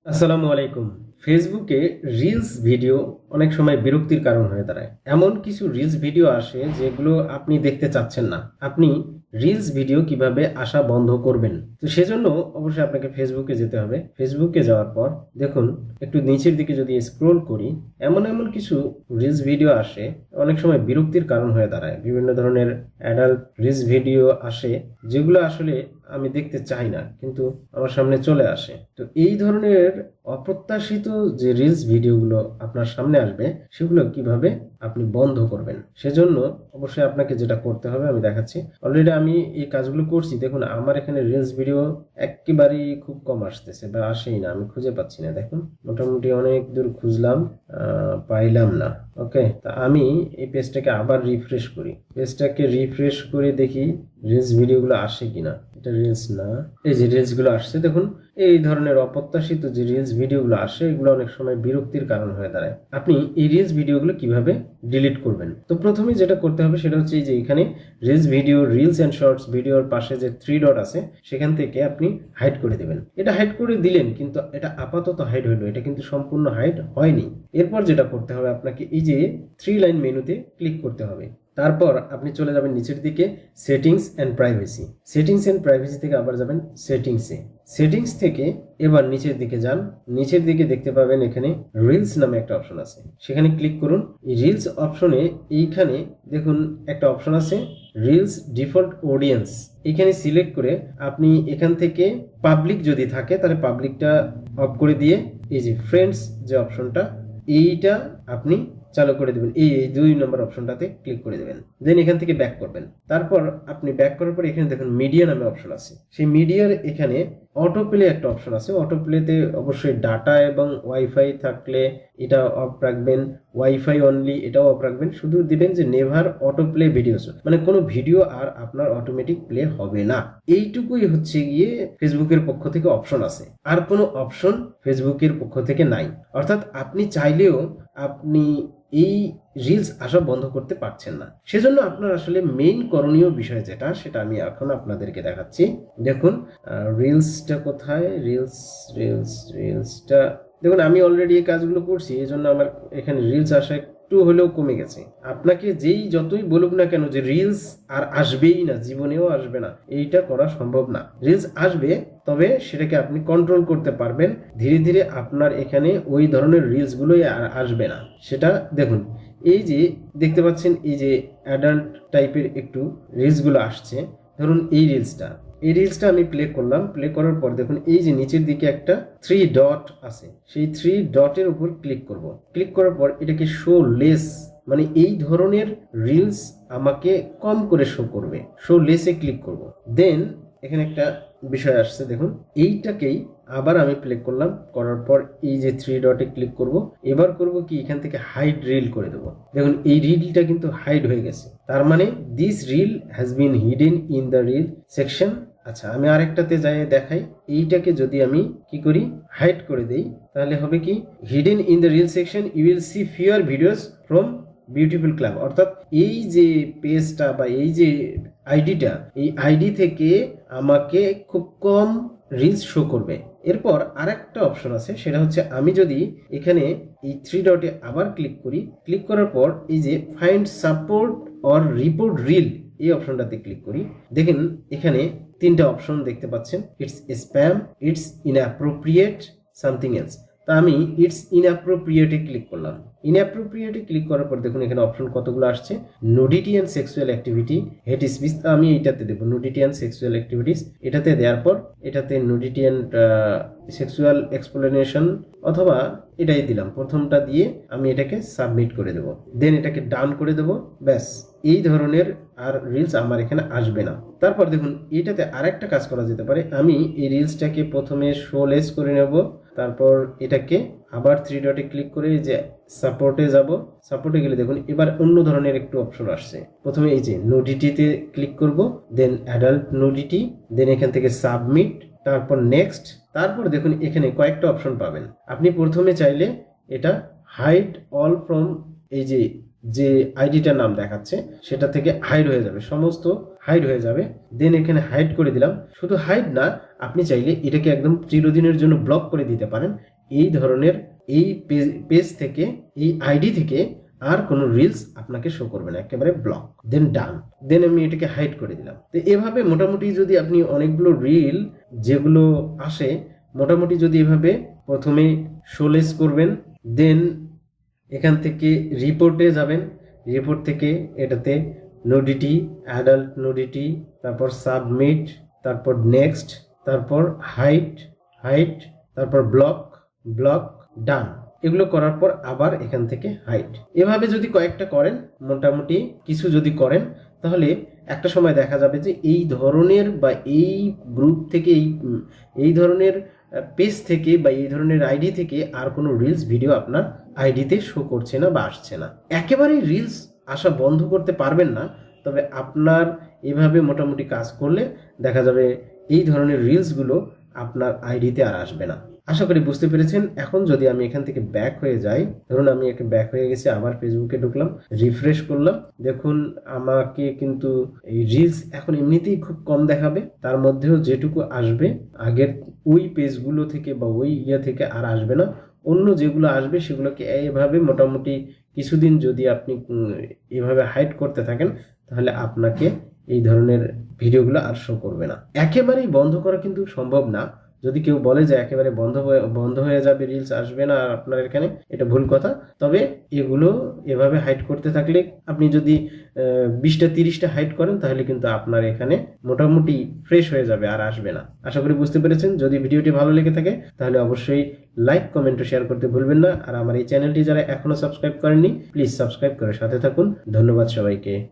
আসসালামু আলাইকুম। ফেসবুকে রিলস ভিডিও অনেক সময় বিরক্তির কারণ হয়ে দাঁড়ায়। এমন কিছু রিলস ভিডিও আসে যেগুলো আপনি দেখতে চাচ্ছেন না। আপনি রিলস ভিডিও কিভাবে আসা বন্ধ করবেন? তো সেজন্য অবশ্যই আপনাকে ফেসবুকে যেতে হবে। ফেসবুকে যাওয়ার পর দেখুন একটু নিচের দিকে যদি স্ক্রল করি, এমন কিছু রিলস ভিডিও আসে, অনেক সময় বিরক্তির কারণ হয়ে দাঁড়ায়। বিভিন্ন ধরনের অ্যাডাল্ট রিলস ভিডিও আসে যেগুলো আসলে আমি দেখতে চাই না, কিন্তু আমার সামনে চলে আসে। তো এই ধরনের অপ্রত্যাশিত যে রিলস ভিডিওগুলো আপনার সামনে আসবে, সেগুলো কিভাবে আপনি বন্ধ করবেন? সেজন্য অবশ্যই আপনাকে যেটা করতে হবে আমি দেখাচ্ছি। অলরেডি আমি এই কাজগুলো করছি। দেখুন আমার এখানে রিলস ভিডিও একেবারেই খুব কম আসতেছে বা আসেই না, আমি খুঁজে পাচ্ছি না। দেখুন মোটামুটি অনেক দূর খুঁজলাম, পাইলাম না। ওকে, তা আমি এই পেজটাকে আবার রিফ্রেশ করি। পেজটাকে রিফ্রেশ করে দেখি রিলস ভিডিওগুলো আসে কিনা। এটা রিলস না, এই যে রিলসগুলো আসছে দেখুন। এই ধরনের অপ্রত্যাশিত যে রিলস ভিডিওগুলো আসে, এগুলো অনেক সময় বিরক্তির কারণ হয়ে দাঁড়ায়। আপনি এই রিলস ভিডিওগুলো কিভাবে ডিলিট করবেন? তো প্রথমে যেটা করতে হবে সেটা হচ্ছে এই যে এখানে reels video, reels and shorts ভিডিওর পাশে যে থ্রি ডট আছে, সেখান থেকে আপনি হাইড করে দেবেন। এটা হাইড করে দিলেন, কিন্তু এটা আপাতত হাইড হলো, এটা কিন্তু সম্পূর্ণ হাইড হয়নি। এরপর যেটা করতে হবে আপনাকে এই যে থ্রি লাইন মেনুতে ক্লিক করতে হবে। তারপর আপনি চলে যাবেন নিচের দিকে settings and privacy. Settings and privacy থেকে আবার যাবেন সেটিংসে। সেটিংস থেকে এবার নিচের দিকে যান। নিচের দিকে দেখতে পাবেন এখানে রিলস নামে একটা অপশন আছে, সেখানে ক্লিক করুন। এই রিলস অপশনে এইখানে দেখুন একটা অপশন আছে রিলস ডিফল্ট অডিয়েন্স। এখানে সিলেক্ট করে আপনি এখান থেকে পাবলিক যদি থাকে তাহলে পাবলিকটা অফ করে দিয়ে এই যে ফ্রেন্ডস যে অপশনটা, এইটা আপনি চালু করে দেবেন। এই 2 নম্বর অপশনটাতে ক্লিক করে দেবেন, দেন এখান থেকে ব্যাক করবেন। তারপর আপনি ব্যাক করার পর এখানে দেখুন মিডিয়া নামে অপশন আছে। সেই মিডিয়ার এখানে অটো প্লে একটা অপশন আছে। অটো প্লেতে অবশ্যই ডাটা এবং ওয়াইফাই থাকলে এটা অফ রাখবেন, ওয়াইফাই অনলি এটাও অফ রাখবেন। শুধু দিবেন যে নেভার অটো প্লে ভিডিওস, মানে কোনো ভিডিও আর আপনার অটোমেটিক প্লে হবে না। এইটুকুই হচ্ছে গিয়ে ফেসবুকের পক্ষ থেকে অপশন আছে, আর কোনো অপশন ফেসবুকের পক্ষ থেকে নাই। অর্থাৎ আপনি চাইলেও আপনি এই রিলস আসা বন্ধ করতে পারছেন না। সেজন্য আপনার আসলে মেইন করণীয় বিষয় যেটা, সেটা আমি এখন আপনাদেরকে দেখাচ্ছি। দেখুন রিলসটা কোথায়, রিলস রিলস রিলসটা দেখুন আমি অলরেডি এই কাজগুলো করছি, এই জন্য আমার এখানে রিলস আসা একটু হলেও কমে গেছে। আপনাকে যেই যতই বলুক না কেন যে রিলস আর আসবেই না, জীবনেও আসবে না, এইটা করা সম্ভব না। রিলস আসবে, তবে সেটাকে আপনি কন্ট্রোল করতে পারবেন। ধীরে ধীরে আপনার এখানে ওই ধরনের রিলসগুলোই আর আসবে না। সেটা দেখুন এই যে দেখতে পাচ্ছেন এই যে অ্যাডাল্ট টাইপের একটু রিলসগুলো আসছে। ধরুন এই রিলসটা আমি প্লে করলাম। প্লে করার পর দেখুন এই যে নিচের দিকে একটা থ্রি ডট আছে, সেই থ্রি ডটের উপর ক্লিক করব। ক্লিক করার পর এটাকে শো লেস, মানে এই ধরনের রিলস আমাকে কম করে শো করবে, শো লেসে ক্লিক করব। দেন এখানে একটা বিষয় আসছে দেখুন, এইটাকেই আবার আমি প্লে করলাম। করার পর এই যে থ্রি ডটে ক্লিক করব। এবার করব কি, এখান থেকে হাইড রিল করে দেবো। দেখুন এই রিলটা কিন্তু হাইড হয়ে গেছে, তার মানে this reel has been hidden in the reel section. আচ্ছা আমি আরেকটাতে যাই দেখাই। এইটাকে যদি আমি কি করি, হাইড করে দেই, তাহলে হবে কি, hidden in the reel section you will see few videos from beautiful club. অর্থাৎ এই যে পেজটা বা এই যে আইডিটা, এই আইডি থেকে আমাকে খুব কম রিলস শো করবে। এরপর আরেকটা অপশন আছে, সেটা হচ্ছে আমি যদি এখানে এই থ্রি ডটে আবার ক্লিক করি, ক্লিক করার পর এই যে find support or report reel, এই অপশনটাতে ক্লিক করি। দেখেন এখানে তিনটা অপশন দেখতে পাচ্ছেন, it's spam, it's inappropriate, something else. তা আমি ইটস ইনঅ্যাপ্রোপ্রিয়েটে ক্লিক করলাম। ইনঅ্যাপ্রোপ্রিয়েটে ক্লিক করার পর দেখুন এখানে অপশন কতগুলো আসছে, nudity and sexual activity, hate speech. আমি এইটাতে দেবো নুডিটি অ্যান্ড সেক্সুয়াল অ্যাক্টিভিটিস। এটাতে দেওয়ার পর এটাতে নুডিটি অ্যান্ড সেক্সুয়াল এক্সপ্লেনেশন, অথবা এটাই দিলাম, প্রথমটা দিয়ে আমি এটাকে সাবমিট করে দেবো। দেন এটাকে ডান করে দেবো। ব্যাস, এই ধরনের আর রিলস আমার এখানে আসবে না। তারপর দেখুন এটাতে আরেকটা কাজ করা যেতে পারে। আমি এই রিলসটাকে প্রথমে শোলেস করে নেব। তারপর এটাকে আবার থ্রি ডটে ক্লিক করে যে সাপোর্টে যাব। সাপোর্টে গেলে দেখুন এবার অন্য ধরনের একটু অপশন আসছে। প্রথমে এই যে নুডিটিতে ক্লিক করব, দেন অ্যাডাল্ট নুডিটি, দেন এখান থেকে সাবমিট, তারপর নেক্সট। তারপর দেখুন এখানে কয়েকটা অপশন পাবেন। আপনি প্রথমে চাইলে এটা হাইড অল ফ্রম, এই যে যে আইডিটার নাম দেখাচ্ছে সেটা থেকে হাইড হয়ে যাবে, সমস্ত হাইড হয়ে যাবে। দেন এখানে হাইড করে দিলাম। শুধু হাইড না, আপনি চাইলে এটাকে একদম চিরদিনের জন্য ব্লক করে দিতে পারেন। এই ধরনের এই পেজ থেকে, এই আইডি থেকে আর কোনো রিলস আপনাকে শো করবে না, একেবারে ব্লক। দেন ডান, দেন আমি এটাকে হাইড করে দিলাম। তো এভাবে মোটামুটি যদি আপনি অনেকগুলো রিল যেগুলো আসে, মোটামুটি যদি এভাবে প্রথমে শোলেস করবেন, দেন এখান থেকে রিপোর্টে যাবেন, রিপোর্ট থেকে এটাতে নুডিটি, অ্যাডাল্ট নুডিটি, তারপর সাবমিট, তারপর নেক্সট, তারপর হাইট, তারপর ব্লক, ডান। এগুলো করার পর আবার এখান থেকে হাইট। এভাবে যদি কয়েকটা করেন, মোটামুটি কিছু যদি করেন, তাহলে একটা সময় দেখা যাবে যে এই ধরনের বা এই গ্রুপ থেকে, এই ধরনের পেজ থেকে বা এই ধরনের আইডি থেকে আর কোনো রিলস ভিডিও আপনার আইডিতে শো করছে না বা আসছে না। একেবারেই রিলস আসা বন্ধ করতে পারবেন না, তবে আপনার এভাবে মোটামুটি কাজ করলে দেখা যাবে এই ধরনের রিলসগুলো আপনার আইডিতে আর আসবে না। আশা করি বুঝতে পেরেছেন। এখন যদি আমি এখান থেকে ব্যাক হয়ে যাই, ধরুন আমি একে ব্যাক হয়ে গেছি, আবার ফেসবুকে ঢুকলাম, রিফ্রেশ করলাম, দেখুন আমাকে কিন্তু এই রিলস এখন এমনিতেই খুব কম দেখাবে, তার মধ্যেও যেটুকু আসবে আগের ওই পেজগুলো থেকে বা ওই থেকে আর আসবে না। অন্য যেগুলো আসবে সেগুলোকে এভাবে মোটামুটি কিছুদিন যদি আপনি এভাবে হাইড করতে থাকেন, তাহলে আপনাকে এই ধরনের ভিডিওগুলো আর শো করবে না। একেবারেই বন্ধ করা কিন্তু সম্ভব না। যদি কেউ বলে যে একেবারে বন্ধ হয়ে যাবে, রিলস আসবে না আপনার এখানে, এটা ভুল কথা। তবে এগুলো এভাবে হাইড করতে থাকলে, আপনি যদি 20টা 30টা হাইড করেন, তাহলে কিন্তু আপনার এখানে মোটামুটি ফ্রেশ হয়ে যাবে, আর আসবে না। আশা করি বুঝতে পেরেছেন। যদি ভিডিওটি ভালো লেগে থাকে তাহলে অবশ্যই লাইক, কমেন্ট ও শেয়ার করতে ভুলবেন না। আর আমার এই চ্যানেলটি যারা এখনো সাবস্ক্রাইব করেননি, প্লিজ সাবস্ক্রাইব করে সাথে থাকুন। ধন্যবাদ সবাইকে।